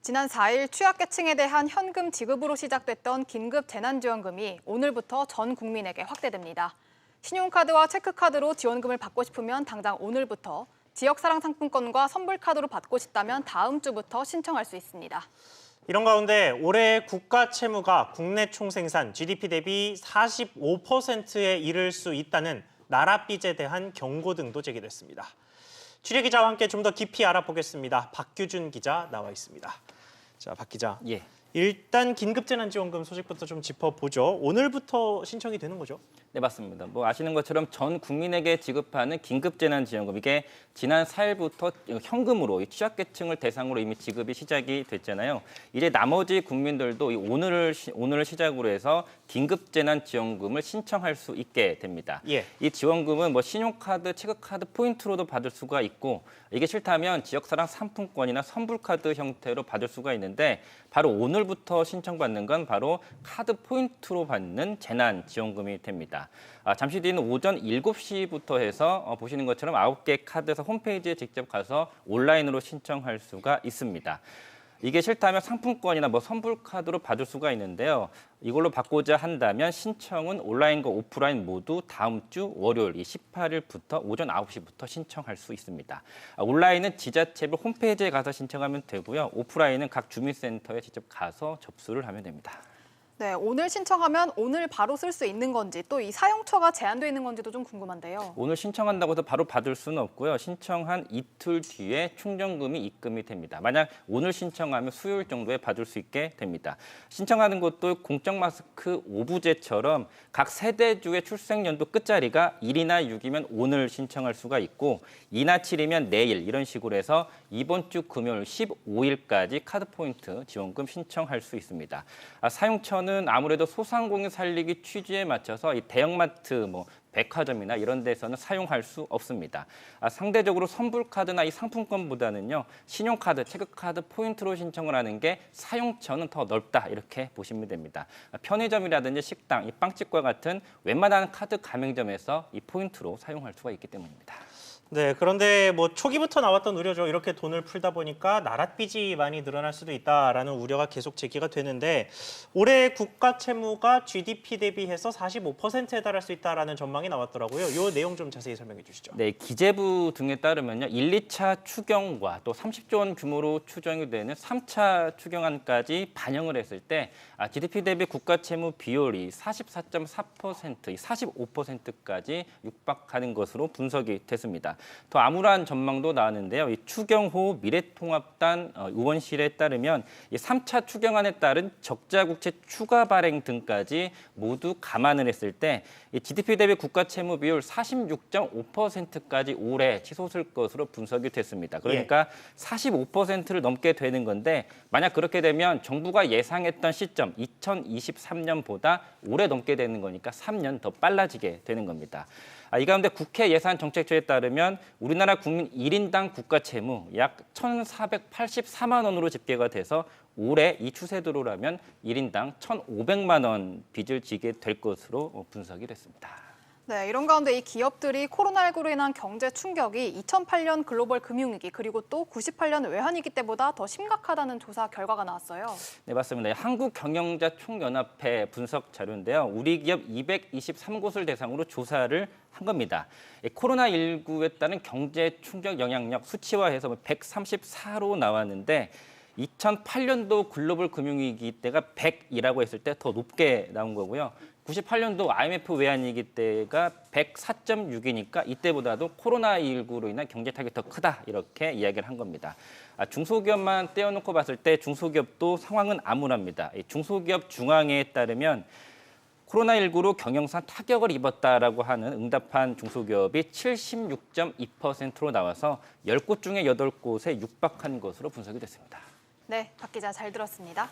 지난 4일 취약계층에 대한 현금 지급으로 시작됐던 긴급 재난지원금이 오늘부터 전 국민에게 확대됩니다. 신용카드와 체크카드로 지원금을 받고 싶으면 당장 오늘부터, 지역사랑 상품권과 선불카드로 받고 싶다면 다음 주부터 신청할 수 있습니다. 이런 가운데 올해 국가 채무가 국내 총생산 GDP 대비 45%에 이를 수 있다는 나랏빚에 대한 경고 등도 제기됐습니다. 취재기자와 함께 좀 더 깊이 알아보겠습니다. 박규준 기자 나와 있습니다. 자, 박 기자. 예. 일단 긴급재난지원금 소식부터 좀 짚어보죠. 오늘부터 신청이 되는 거죠? 네, 맞습니다. 아시는 것처럼 전 국민에게 지급하는 긴급재난지원금, 이게 지난 4일부터 현금으로 취약계층을 대상으로 이미 지급이 시작이 됐잖아요. 이제 나머지 국민들도 오늘을 시작으로 해서 긴급재난지원금을 신청할 수 있게 됩니다. 예. 이 지원금은 신용카드, 체크카드 포인트로도 받을 수가 있고, 이게 싫다면 지역사랑 상품권이나 선불카드 형태로 받을 수가 있는데, 바로 오늘부터 신청받는 건 바로 카드 포인트로 받는 재난지원금이 됩니다. 잠시 뒤에는 오전 7시부터 해서 보시는 것처럼 9개 카드사 홈페이지에 직접 가서 온라인으로 신청할 수가 있습니다. 이게 싫다면 상품권이나 선불카드로 받을 수가 있는데요. 이걸로 받고자 한다면 신청은 온라인과 오프라인 모두 다음 주 월요일 18일부터 오전 9시부터 신청할 수 있습니다. 온라인은 지자체별 홈페이지에 가서 신청하면 되고요. 오프라인은 각 주민센터에 직접 가서 접수를 하면 됩니다. 네, 오늘 신청하면 오늘 바로 쓸 수 있는 건지, 또 이 사용처가 제한돼 있는 건지도 좀 궁금한데요. 오늘 신청한다고 해서 바로 받을 수는 없고요. 신청한 이틀 뒤에 충전금이 입금이 됩니다. 만약 오늘 신청하면 수요일 정도에 받을 수 있게 됩니다. 신청하는 것도 공적마스크 5부제처럼 각 세대주의 출생연도 끝자리가 1이나 6이면 오늘 신청할 수가 있고, 2나 7이면 내일, 이런 식으로 해서 이번 주 금요일 15일까지 카드 포인트 지원금 신청할 수 있습니다. 사용처는 아무래도 소상공인 살리기 취지에 맞춰서 이 대형마트, 백화점이나 이런 데서는 사용할 수 없습니다. 상대적으로 선불카드나 이 상품권보다는요, 신용카드, 체크카드 포인트로 신청을 하는 게 사용처는 더 넓다, 이렇게 보시면 됩니다. 편의점이라든지 식당, 이 빵집과 같은 웬만한 카드 가맹점에서 이 포인트로 사용할 수가 있기 때문입니다. 네, 그런데 초기부터 나왔던 우려죠. 이렇게 돈을 풀다 보니까 나랏빚이 많이 늘어날 수도 있다라는 우려가 계속 제기가 되는데, 올해 국가 채무가 GDP 대비해서 45%에 달할 수 있다라는 전망이 나왔더라고요. 이 내용 좀 자세히 설명해 주시죠. 네, 기재부 등에 따르면요, 1, 2차 추경과 또 30조 원 규모로 추정이 되는 3차 추경안까지 반영을 했을 때 GDP 대비 국가 채무 비율이 44.4%, 45%까지 육박하는 것으로 분석이 됐습니다. 더 암울한 전망도 나왔는데요. 이 추경 후 미래통합당 의원실에 따르면 이 3차 추경안에 따른 적자 국채 추가 발행 등까지 모두 감안을 했을 때 이 GDP 대비 국가 채무 비율 46.5%까지 올해 치솟을 것으로 분석이 됐습니다. 그러니까 45%를 넘게 되는 건데, 만약 그렇게 되면 정부가 예상했던 시점 2023년보다 올해 넘게 되는 거니까 3년 더 빨라지게 되는 겁니다. 이 가운데 국회 예산정책처에 따르면 우리나라 국민 1인당 국가 채무 약 1,484만 원으로 집계가 돼서 올해 이 추세대로라면 1인당 1,500만 원 빚을 지게 될 것으로 분석이 됐습니다. 네, 이런 가운데 이 기업들이 코로나19로 인한 경제 충격이 2008년 글로벌 금융위기, 그리고 또 98년 외환위기 때보다 더 심각하다는 조사 결과가 나왔어요. 네, 맞습니다. 한국경영자총연합회 분석 자료인데요. 우리 기업 223곳을 대상으로 조사를 한 겁니다. 코로나19에 따른 경제 충격 영향력 수치화해서 134로 나왔는데, 2008년도 글로벌 금융위기 때가 100이라고 했을 때 더 높게 나온 거고요. 98년도 IMF 외환위기 때가 104.6이니까 이때보다도 코로나19로 인한 경제 타격이 더 크다, 이렇게 이야기를 한 겁니다. 중소기업만 떼어놓고 봤을 때 중소기업도 상황은 암울합니다. 중소기업 중앙회에 따르면 코로나19로 경영상 타격을 입었다라고 하는 응답한 중소기업이 76.2%로 나와서 10곳 중에 8곳에 육박한 것으로 분석이 됐습니다. 네, 박 기자 잘 들었습니다.